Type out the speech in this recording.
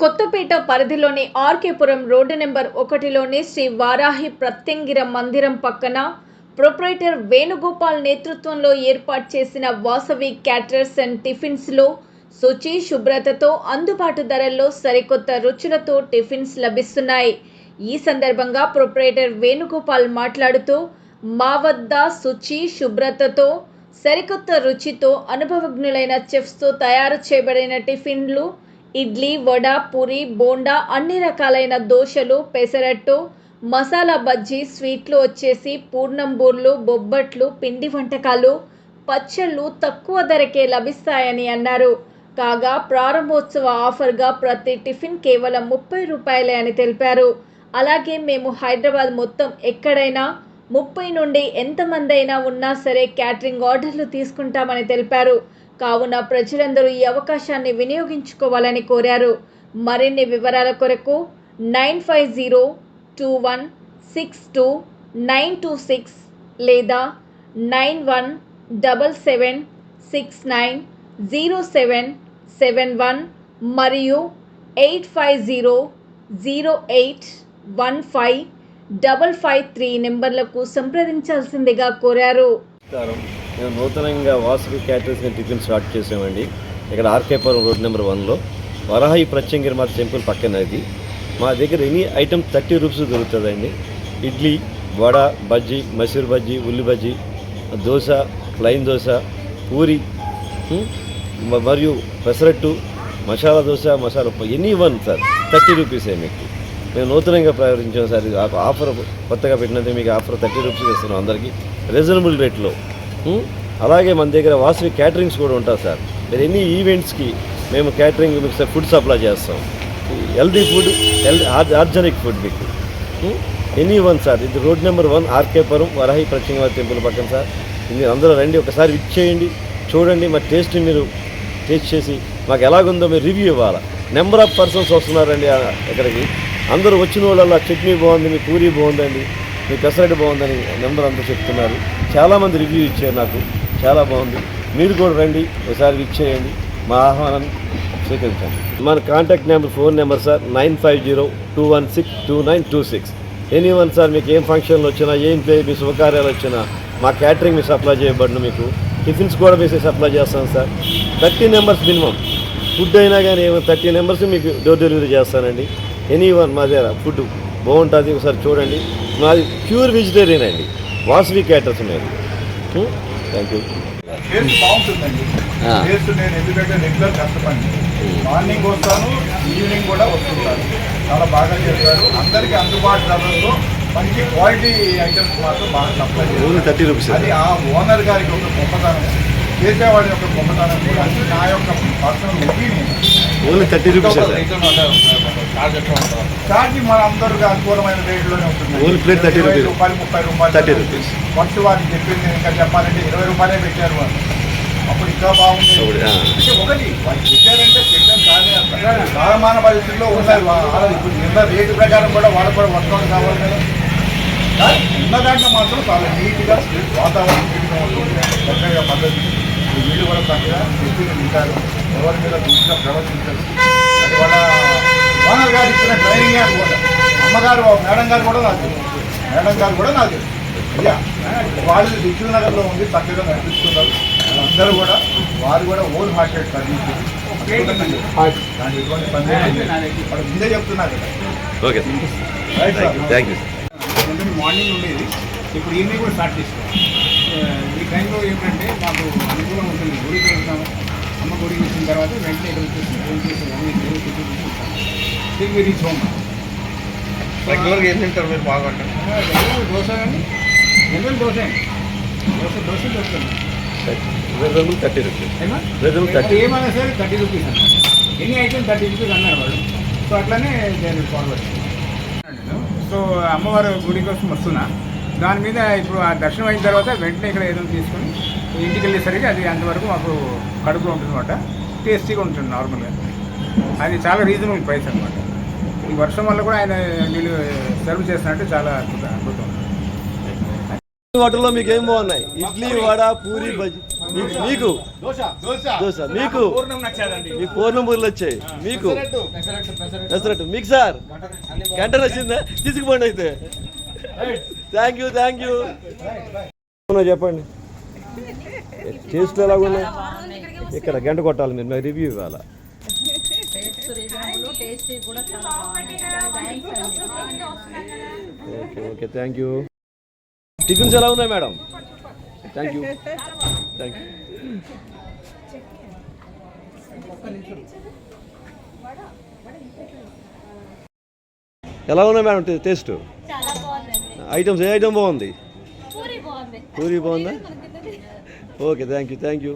కొత్తపేట పరిధిలోని RK Puram road number 1లోని Shri Varahi Pratyangira మందిరం పక్కన ప్రొప్రైటర్ వేణుగోపాల్ నేతృత్వంలో ఏర్పాటు చేసిన వాసవి క్యాటరర్స్ అండ్ టిఫిన్స్లో శుచి శుభ్రతతో అందుబాటు ధరల్లో సరికొత్త రుచులతో టిఫిన్స్ లభిస్తున్నాయి. ఈ సందర్భంగా ప్రొప్రైటర్ వేణుగోపాల్ మాట్లాడుతూ మా వద్ద శుచి శుభ్రతతో సరికొత్త రుచితో అనుభవజ్ఞులైన చెఫ్స్తో తయారు చేయబడిన టిఫిన్లు ఇడ్లీ, వడ, పూరి, బోండా, అన్ని రకాలైన దోశలు, పెసరట్టు, మసాలా బజ్జీ, స్వీట్లు వచ్చేసి పూర్ణం బూర్లు, బొబ్బట్లు, పిండి వంటకాలు, పచ్చళ్ళు తక్కువ ధరకే లభిస్తాయని అన్నారు. కాగా ప్రారంభోత్సవ ఆఫర్గా ప్రతి టిఫిన్ కేవలం 30 రూపాయలే అని తెలిపారు. అలాగే మేము హైదరాబాద్ మొత్తం ఎక్కడైనా 30 నుండి ఎంతమంది అయినా ఉన్నా సరే క్యాటరింగ్ ఆర్డర్లు తీసుకుంటామని తెలిపారు. కావున ప్రజలందరూ ఈ అవకాశాన్ని వినియోగించుకోవాలని కోరారు. మరిన్ని వివరాల కొరకు 9502162926 లేదా 9177690771 మరియు 8500815553 నెంబర్లకు సంప్రదించాల్సిందిగా కోరారు. మేము నూతనంగా Vasavi caterers and tiffin start చేసామండి. ఇక్కడ RK Puram road number 1లో Varahi ప్రత్యంగిరిమాత temple పక్కన ఇది. మా దగ్గర ఎనీ ఐటమ్ 30 రూపీస్ దొరుకుతుందండి. ఇడ్లీ, వడ, బజ్జీ, మసూర్ బజ్జీ, ఉల్లి బజ్జీ, దోశ, ప్లైన్ దోశ, పూరి మరియు pesarattu, masala dosa, masala any one sir 30 రూపీసే మీకు. మేము నూతనంగా ప్రారంభించాం సార్. ఆఫర్ కొత్తగా పెట్టినందుకు మీకు ఆఫర్ 30 రూపీస్ ఇస్తున్నాం అందరికీ రీజనబుల్ రేట్లో. అలాగే మన దగ్గర వాసవి క్యాటరింగ్స్ కూడా ఉంటాయి సార్. మీరు ఎన్ని ఈవెంట్స్కి మేము క్యాటరింగ్ మీకు ఫుడ్ సప్లై చేస్తాం. హెల్దీ ఫుడ్, ఆర్గానిక్ ఫుడ్ మీకు ఎనీ వన్ సార్. ఇది road number 1 RK Puram Varahi ప్రత్యంగిరిమాత temple పక్కన సార్. మీరు అందరూ రండి, ఒకసారి ఇచ్చేయండి, చూడండి. మా టేస్ట్ మీరు టేస్ట్ చేసి మాకు ఎలాగుందో మీరు రివ్యూ ఇవ్వాలి. నెంబర్ ఆఫ్ పర్సన్స్ వస్తున్నారండి ఇక్కడికి. అందరూ వచ్చిన వాళ్ళ చట్నీ బాగుంది, మీ పూరి బాగుందండి, మీ పెసరట్టు బాగుందని నెంబర్ అంతా చెప్తున్నారు. చాలామంది రివ్యూ ఇచ్చారు, నాకు చాలా బాగుంది. మీరు కూడా రండి, ఒకసారి ఇచ్చేయండి, మా ఆహ్వానాన్ని స్వీకరించండి. మన contact number, phone number sir 9502162926. Any one sir. మీకు ఏం ఫంక్షన్లు వచ్చినా, ఏం మీ శుభకార్యాలు వచ్చినా మా క్యాటరింగ్ మీకు సప్లై చేయబడిన, మీకు టిఫిన్స్ కూడా మీకు సప్లై చేస్తాను సార్. 30 members minimum. ఫుడ్ అయినా కానీ 30 మెంబర్స్ మీకు డోర్ డెలివరీ చేస్తానండి. ఎనీ వన్ మా దగ్గర ఫుడ్ బాగుంటుంది, ఒకసారి చూడండి. మాది ప్యూర్ వెజిటేరియన్ అండి, వాసవి క్యాటర్స్ మీద. Thank you. టేస్ట్ బాగుంటుందండి. టేస్ట్ నేను ఎందుకంటే రెగ్యులర్ కష్టపడి మార్నింగ్ వస్తాను, ఈవినింగ్ కూడా వస్తుంటాను. చాలా బాగా చేస్తారు. అందరికీ అందుబాటు ధరల్లో మంచి క్వాలిటీ ఐటమ్స్ మాత్రం బాగా సప్లై చేస్తారు. 30 రూపీస్. అది ఆ ఓనర్ గారికి ఒక గొప్పతనం, చేసేవాడి యొక్క గొప్పతనం కూడా. అది నా యొక్క personal opinion. Only 30 rupees. Charge మన అందరికీ అనుకూలమైన రేట్లోనే ఉంటుంది. Only plate 30 rupees. 30 రూపాయలు 30 రూపీస్. ఫస్ట్ వారికి చెప్పింది ఇంకా చెప్పాలంటే 20 రూపాయలే పెట్టారు వాళ్ళు. అప్పుడు ఇంకా బాగుంది. అంటే ఒకటి వాళ్ళు పెట్టారంటే పెట్టారు కానీ కాలమాన పరిస్థితుల్లో ఉన్నాయి. ఇప్పుడు నిన్న రేటు ప్రకారం కూడా వాళ్ళకు కూడా వర్కౌట్ కావాలి కదా. ఉన్న దాంట్లో మాత్రం చాలా నీట్గా వాతావరణం నీట్గా ఉంటుంది, చక్కగా పద్ధతి. వీళ్ళు కూడా చక్కగా చెప్పింది ఉంటారు, ఎవరి మీద దృష్టిగా ప్రవర్తించారు. అది వాళ్ళ ఓనర్ గారు ఇచ్చిన ట్రైనింగ్ అనుకోండి. అమ్మగారు, మేడం గారు కూడా నాకు తెలుసు. వాళ్ళు దిక్షనగర్లో ఉంది, చక్కగా నడిపిస్తున్నారు. వాళ్ళందరూ కూడా వారు కూడా ఓన్ హార్టెడ్ సర్వీస్. దానికి ఎటువంటి పని వాళ్ళు ముందే చెప్తున్నారు కదా. Okay, thank you. మార్నింగ్ ఉండేది, ఇప్పుడు ఈవినింగ్ కూడా స్టార్ట్ చేస్తాం. ఈ టైంలో ఏంటంటే మాకు అనుకూలంగా ఉంటుంది. గుడికి వెళ్తాము, అమ్మ గుడికి వచ్చిన తర్వాత వెంటనే ఇక్కడ వచ్చేసి ఫోన్ చేసి అన్ని తిరిగి రీచ్ హోమ్. రెగ్యులర్గా ఏం తింటారు మీరు? బాగా దోశ కానీ జనరల్ దోశ దొరుకుతుంది. 30 రూపీస్. ఏమైనా సరే 30 రూపీస్ అన్న. ఎన్ని ఐటమ్ 30 రూపీస్ అన్నారు వాళ్ళు. సో అట్లనే నేను ఫార్వర్డ్. సో అమ్మవారు గుడి కోసం వస్తున్నా, దాని మీద ఇప్పుడు ఆ దర్శనం అయిన తర్వాత వెంటనే ఇక్కడ ఏదైనా తీసుకొని ఇంటికి వెళ్ళేసరికి అది అంతవరకు మాకు కడుపులో ఉంటుంది అనమాట. టేస్టీగా ఉంటుంది నార్మల్గా. అది చాలా రీజనబుల్ ప్రైస్ అనమాట. ఈ వర్షం వల్ల కూడా ఆయన వీళ్ళు సర్వ్ చేస్తున్నట్టు చాలా అద్భుతం. హోటల్లో మీకు ఏం బాగున్నాయి? ఇడ్లీ, వడ, పూరి, బజ్జీ. మీకు దోశ దోశ మీకు పూర్ణం నచ్చాదండి. మీకు పూర్ణం బూరెలు వచ్చాయి మీకు పెసరట్టు మీకు సార్ గంట వచ్చిందా తీసుకుపోండి అయితే థ్యాంక్ యూ చెప్పండి టేస్ట్ ఎలాగున్నాయి ఇక్కడ గంట కొట్టాలి మీరు రివ్యూ ఇవ్వాలా ఓకే థ్యాంక్ యూ టిఫిన్స్ ఎలా ఉన్నాయి మేడం థ్యాంక్ యూ ఎలా ఉన్నాయి మేడం టేస్ట్ చాలా బాగుందండి. ఐటమ్స్ ఏ ఐటమ్ బాగుంది పూరి బాగుంది. పూరి బాగుందా ఓకే థ్యాంక్ యూ